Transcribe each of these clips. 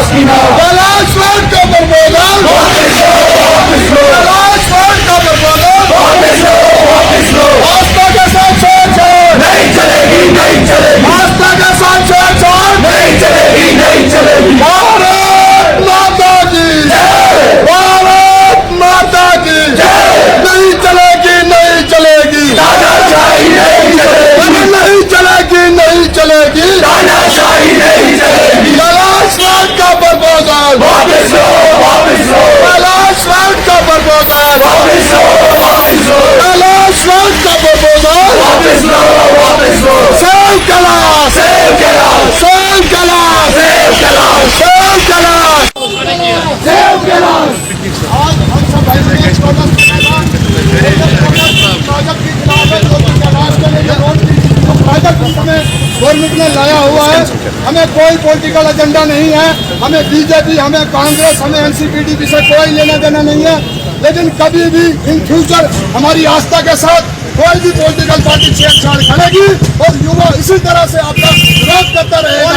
Kailash road का proposal, Kailash road का proposal, आस्था के साथ छेड़छाड़ नहीं चलेगी, नहीं चलेगी, आस्था के साथ छेड़छाड़ नहीं चलेगी, नहीं चलेगी। भारत माता की जय, भारत माता की जय। नहीं चलेगी, नहीं चलेगी, तानाशाही नहीं चलेगी, नहीं चलेगी, नहीं चलेगी, तानाशाही नहीं चलेगी। कैलाश रोड का प्रपोजल वापस लो, वापस लो, कैलाश रोड का प्रपोजल वापस लो, वापस लो, कैलाश रोड का प्रपोजल वापस लो, वापस लो। Save Kailash, save Kailash, save Kailash, save Kailash, save Kailash, save Kailash. आज हम सब प्रोजेक्ट के खिलाफ है, कैलाश के लिए रोड प्रोजेक्ट हमें गवर्नमेंट ने लाया हुआ है। हमें कोई पॉलिटिकल एजेंडा नहीं है, हमें बीजेपी, हमें कांग्रेस, हमें एनसीपीटी से कोई लेना देना नहीं है। लेकिन कभी भी इन फ्यूचर हमारी आस्था के साथ कोई भी पॉलिटिकल पार्टी छेड़छाड़ करेगी और युवा इसी तरह से आपका विरोध करता रहेगा।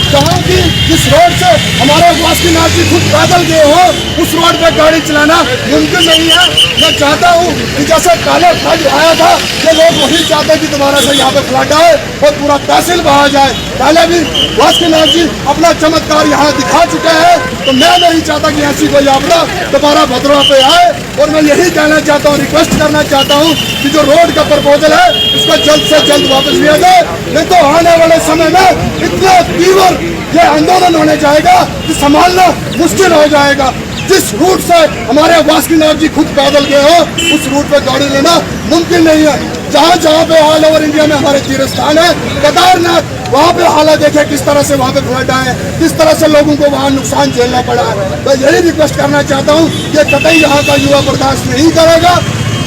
जहाँ की जिस रोड से हमारे वासुकीनाथ जी खुद पैदल गए हो, उस रोड पे गाड़ी चलाना मुमकिन नहीं है। मैं चाहता हूँ कि जैसे पहले फ्लड आया था, ये लोग वही चाहते हैं कि दोबारा से यहाँ पे फ्लड आए और पूरा तहसील बहा जाए। पहले भी वासुकीनाथ जी अपना चमत्कार यहाँ दिखा चुके हैं, तो मैं नहीं चाहता कि ऐसी कोई आपदा दोबारा भद्रवा पे आए। और मैं यही कहना चाहता हूँ, रिक्वेस्ट करना चाहता हूँ कि जो रोड का प्रपोजल है उसको जल्द से जल्द वापस लिया जाए, नहीं तो आने वाले समय में इतना तीव्र ये आंदोलन होने जाएगा कि संभालना मुश्किल हो जाएगा। जिस रूट से हमारे वासुकीनाथ जी खुद पैदल गए हो, उस रूट पे गाड़ी लेना मुमकिन नहीं है। जहाँ जहाँ पे ऑल ओवर इंडिया में हमारे तीर्थ स्थान है, केदारनाथ, वहाँ पे हालात देखे किस तरह से वहाँ पे फ्लड आए, किस तरह से लोगों को वहाँ नुकसान झेलना पड़ा है। मैं यही रिक्वेस्ट करना चाहता हूँ कि कतई यहाँ का युवा बर्दाश्त नहीं करेगा।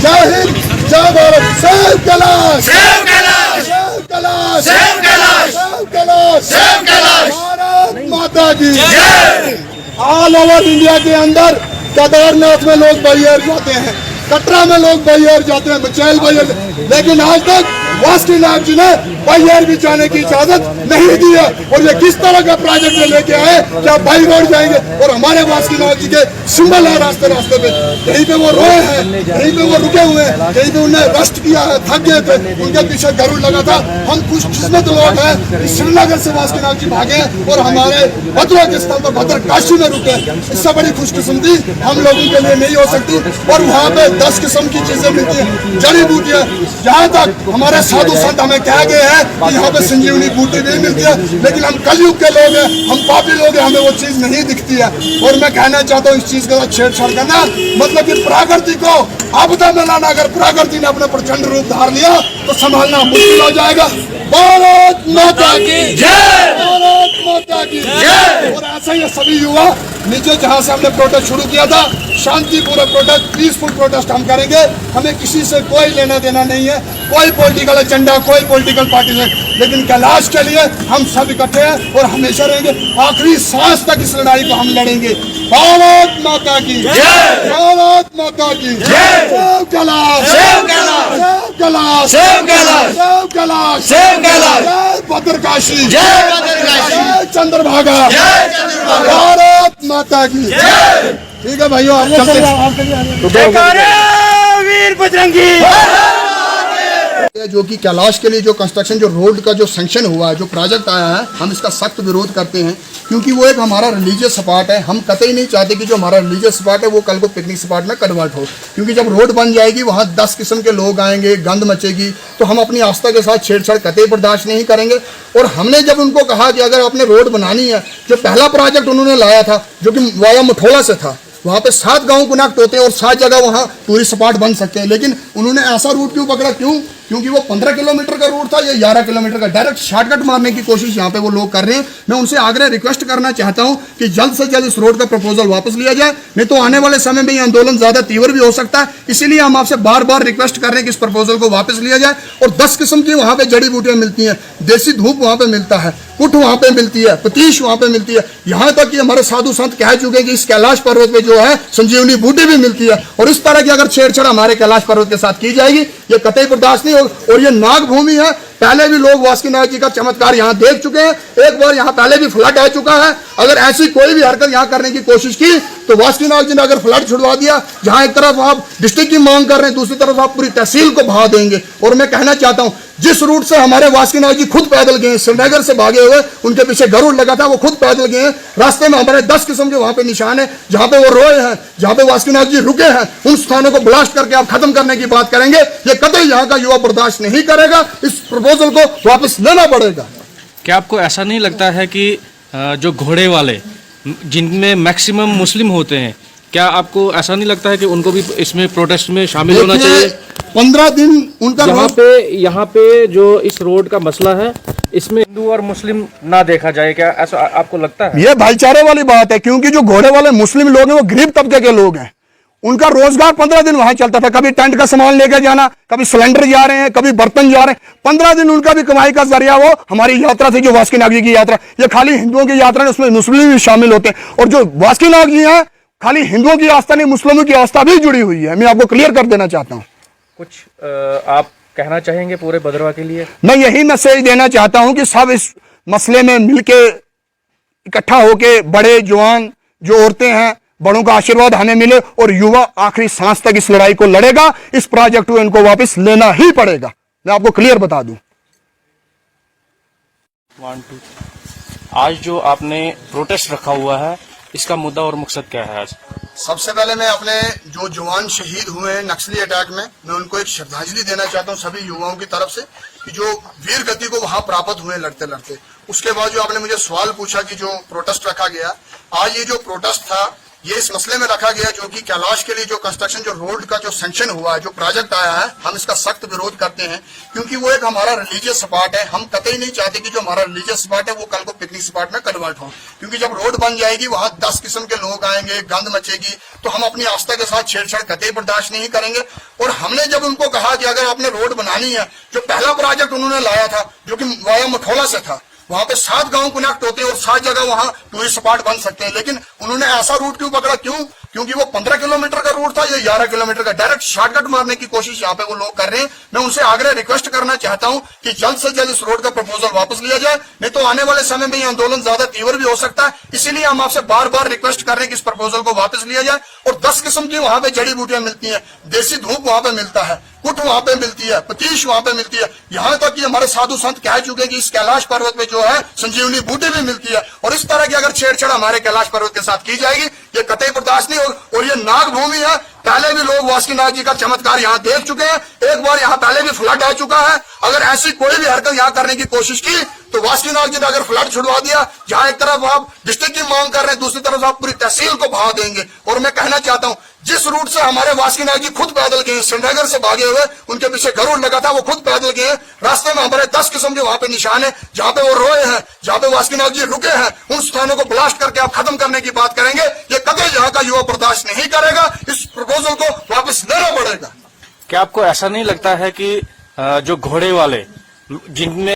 जय हिंद, जय Bharat, save Kailash, save Kailash, save Kailash, save Kailash, save Kailash, save Kailash. Bharat माता की जय। ऑल ओवर इंडिया के अंदर केदारनाथ में लोग बैरियर जाते हैं, कटरा में लोग बैरियर जाते हैं, मचैल बैरियर, लेकिन आज तक वासुकीनाथ जी ने बैरियर भी जाने की इजाजत नहीं दी है। और ये किस तरह का प्रोजेक्ट लेके आए, क्या बाई रोड जाएंगे? और हमारे वासुकीनाथ जी के सिंबल है रास्ते रास्ते पे, कहीं पे वो रोए हैं, कहीं पे वो रुके हुए हैं, कहीं पे उन्हें रेस्ट किया है, थक गए थे, उनके पीछे गरुड़ लगा था। हम खुशकिस्मत लोग हैं, श्रीनगर से वासुकीनाथ जी भागे और हमारे भद्रवा के स्थल पर भद्रकाशी में रुके। इससे बड़ी खुशकिस्मती हम लोगों के लिए नहीं हो सकती। और वहाँ पे 10 किस्म की चीजें मिलती हैं, जड़ी बूटियाँ। जहाँ तक हमारे साधु संत हमें कह गए हैं कि यहाँ पे संजीवनी बूटी नहीं मिलती है, लेकिन हम कलयुग के लोग हैं, हम पापी लोग हैं, हमें वो चीज नहीं दिखती है। और मैं कहना चाहता हूँ इस चीज के साथ छेड़छाड़ करना मतलब कि प्रकृति को आपदा में लाना। अगर प्रकृति ने अपना प्रचंड रूप धार लिया तो संभालना मुश्किल हो जाएगा। भारत माता की जय, भारत माता की जय। और ऐसा ही सभी युवा नीचे जहाँ से हमने प्रोटेस्ट शुरू किया था, शांतिपूर्वक प्रोटेस्ट, पीसफुल प्रोटेस्ट हम करेंगे। हमें किसी से कोई लेना देना नहीं है, कोई पॉलिटिकल एजेंडा, कोई पॉलिटिकल पार्टी से, लेकिन कैलाश के लिए हम सब इकट्ठे हैं और हमेशा रहेंगे। आखिरी सांस तक इस लड़ाई को हम लड़ेंगे। भारत माता की जय, भारत माता की जय। Save Kailash, save Kailash, save Kailash, save Kailash, save Kailash, save Kailash. जय भद्रकाशी, जय भद्रकाशी, जय चंद्रभागा, जय चंद्रभागा। भारत माता की जय। ठीक है भाइयों, आप चलते हैं। वीर बजरंगी। जो कि कैलाश के लिए जो कंस्ट्रक्शन, जो रोड का जो सैंक्शन हुआ है, जो प्रोजेक्ट आया है, हम इसका सख्त विरोध करते हैं, क्योंकि वो एक हमारा रिलीजियस स्पॉट है। हम कतई नहीं चाहते कि जो हमारा रिलीजियस स्पॉट है वो कल को पिकनिक स्पॉट में कन्वर्ट हो, क्योंकि जब रोड बन जाएगी वहाँ 10 किस्म के लोग आएंगे, गंद मचेगी, तो हम अपनी आस्था के साथ छेड़छाड़ कतई बर्दाश्त नहीं करेंगे। और हमने जब उनको कहा कि अगर आपने रोड बनानी है, जो पहला प्रोजेक्ट उन्होंने लाया था जो कि वाया मठोला से था, वहाँ पे 7 गांव कनेक्ट होते हैं और 7 जगह वहाँ टूरिस्ट स्पॉट बन सकते हैं, लेकिन उन्होंने ऐसा रूट क्यों पकड़ा? क्यों? क्योंकि वो 15 किलोमीटर का रूट था, ये 11 किलोमीटर का। डायरेक्ट शॉर्टकट मारने की कोशिश यहाँ पे वो लोग कर रहे हैं। मैं उनसे आग्रह रिक्वेस्ट करना चाहता हूँ कि जल्द से जल्द इस रोड का प्रपोजल वापस लिया जाए, नहीं तो आने वाले समय में ये आंदोलन ज्यादा तीव्र भी हो सकता है। इसीलिए हम आपसे बार बार रिक्वेस्ट कर रहे हैं कि इस प्रपोजल को वापस लिया जाए। और 10 किस्म की वहाँ पे जड़ी बूटियाँ मिलती हैं, देसी धूप वहाँ पे मिलता है, कुट वहाँ पे मिलती है, पतीश वहाँ पे मिलती है। यहाँ तक कि हमारे साधु संत कह चुके हैं कि इस कैलाश पर्वत पे जो है संजीवनी बूटी भी मिलती है। और इस तरह की अगर छेड़छाड़ हमारे कैलाश पर्वत के साथ की जाएगी, ये कतई बर्दाश्त नहीं होगा। और ये नाग भूमि है, पहले भी लोग वासुकीनाथ जी का चमत्कार यहाँ देख चुके हैं, एक बार यहाँ पहले भी फ्लड आ चुका है। अगर ऐसी कोई भी हरकत यहाँ करने की कोशिश की तो वासुकीनाथ जी ने अगर फ्लड छुड़वा दिया, जहां एक तरफ आप डिस्ट्रिक्ट की मांग कर रहे हैं, दूसरी तरफ आप पूरी तहसील को बहा देंगे। और मैं कहना चाहता हूं, जिस रूट से हमारे वासुकीनाथ जी खुद पैदल गए, श्रीनगर से भागे हुए, उनके पीछे गरुड़ लगा था, वो खुद पैदल गए हैं। रास्ते में हमारे 10 किस्म के वहां पे निशान है, जहां पे वो रोए हैं, जहां पे वासुकीनाथ जी रुके हैं, उन स्थानों को ब्लास्ट करके आप खत्म करने की बात करेंगे, ये कतई यहाँ का युवा बर्दाश्त नहीं करेगा। इस प्रपोजल को वापस लेना पड़ेगा। क्या आपको ऐसा नहीं लगता है कि जो घोड़े वाले, जिनमें मैक्सिमम मुस्लिम होते हैं, क्या आपको ऐसा नहीं लगता है कि उनको भी इसमें प्रोटेस्ट में शामिल होना चाहिए? 15 दिन उनका यहाँ पे जो इस रोड का मसला है, इसमें हिंदू और मुस्लिम ना देखा जाए, क्या ऐसा आपको लगता है? ये भाईचारे वाली बात है, क्योंकि जो घोड़े वाले मुस्लिम लोग हैं वो गरीब तबके के लोग हैं। उनका रोजगार 15 दिन वहां चलता था, कभी टेंट का सामान लेकर जाना, कभी सिलेंडर जा रहे हैं, कभी बर्तन जा रहे हैं। 15 दिन उनका भी कमाई का जरिया वो हमारी यात्रा थी, जो वासुकीनाथ जी की यात्रा। ये खाली हिंदुओं की यात्रा नहीं, उसमें मुस्लिम भी शामिल होते हैं। और जो वासुकीनाथ जी हैं, खाली हिंदुओं की आस्था नहीं, मुस्लिमों की आस्था भी जुड़ी हुई है। मैं आपको क्लियर कर देना चाहता हूँ। कुछ आप कहना चाहेंगे पूरे भद्रवाह के लिए? मैं यही मैसेज देना चाहता हूं कि सब इस मसले में मिलके इकट्ठा होके, बड़े जवान जो औरतें हैं, बड़ों का आशीर्वाद हमें मिले और युवा आखिरी सांस तक इस लड़ाई को लड़ेगा। इस प्रोजेक्ट को इनको वापस लेना ही पड़ेगा। मैं आपको क्लियर बता दूं। आज जो आपने प्रोटेस्ट रखा हुआ है, इसका मुद्दा और मकसद क्या है आज? सबसे पहले मैं अपने जो जवान शहीद हुए हैं नक्सली अटैक में, मैं उनको एक श्रद्धांजलि देना चाहता हूं सभी युवाओं की तरफ से, कि जो वीर गति को वहां प्राप्त हुए लड़ते लड़ते। उसके बाद जो आपने मुझे सवाल पूछा कि जो प्रोटेस्ट रखा गया, आज ये जो प्रोटेस्ट था ये इस मसले में रखा गया, जो कि कैलाश के लिए जो कंस्ट्रक्शन, जो रोड का जो सैंक्शन हुआ है, जो प्रोजेक्ट आया है, हम इसका सख्त विरोध करते हैं। क्योंकि वो एक हमारा रिलीजियस स्पॉट है। हम कतई नहीं चाहते कि जो हमारा रिलीजियस स्पॉट है वो कल को पिकनिक स्पॉट में कन्वर्ट हो। क्योंकि जब रोड बन जाएगी, वहां 10 किस्म के लोग आएंगे, गंद मचेगी, तो हम अपनी आस्था के साथ छेड़छाड़ कतई बर्दाश्त नहीं करेंगे। और हमने जब उनको कहा कि अगर आपने रोड बनानी है, जो पहला प्रोजेक्ट उन्होंने लाया था, जो कि वाया मखौला से था, वहां पे 7 गांव कनेक्ट होते हैं और 7 जगह वहां टूरिस्ट स्पॉट बन सकते हैं। लेकिन उन्होंने ऐसा रूट क्यों पकड़ा? क्यों? क्योंकि वो 15 किलोमीटर का रूट था, ये 11 किलोमीटर का। डायरेक्ट शॉर्टकट मारने की कोशिश यहाँ पे वो लोग कर रहे हैं। मैं उनसे आग्रह रिक्वेस्ट करना चाहता हूं कि जल्द से जल्द इस रोड का प्रपोजल वापस लिया जाए, नहीं तो आने वाले समय में ये आंदोलन ज्यादा तीव्र भी हो सकता है। इसीलिए हम आपसे बार बार रिक्वेस्ट कर रहे हैं कि इस प्रपोजल को वापस लिया जाए। और 10 किस्म की वहां पे जड़ी बूटियां मिलती हैं, देसी धूप वहां पे मिलता है, कुट वहां पे मिलती है, पतीश वहां पे मिलती है। यहाँ तक कि हमारे साधु संत कह चुके हैं कि इस कैलाश पर्वत पे जो है संजीवनी बूटी भी मिलती है। और इस तरह की अगर छेड़छाड़ हमारे कैलाश पर्वत के साथ की जाएगी, ये कतई बर्दाश्त नहीं होगा। और ये नाग भूमि है, पहले भी लोग वासुकीनाथ जी का चमत्कार यहाँ देख चुके हैं, एक बार यहाँ पहले भी फ्लड आ चुका है। अगर ऐसी कोई भी हरकत यहाँ करने की कोशिश की तो वासुकीनाथ जी ने अगर फ्लड छुड़वा दिया, जहां एक तरफ आप डिस्ट्रिक्ट की मांग कर रहे हैं, दूसरी तरफ आप पूरी तहसील को बहा देंगे। और मैं कहना चाहता हूं, जिस रूट से हमारे वासुकीनाथ जी खुद पैदल गए, श्रीनगर से भागे हुए, उनके पीछे गरुड़ लगा था, वो खुद पैदल गए। रास्ते में हमारे 10 किस्म के वहां पे निशान है, जहां पे वो रोए हैं, जहां पे वासुकीनाथ जी रुके हैं, उन स्थानों को ब्लास्ट करके आप खत्म करने की बात करेंगे, ये कभी यहाँ का युवा बर्दाश्त नहीं करेगा। इस प्रपोजल को वापस लेना पड़ेगा। क्या आपको ऐसा नहीं लगता है कि जो घोड़े वाले, जिनमें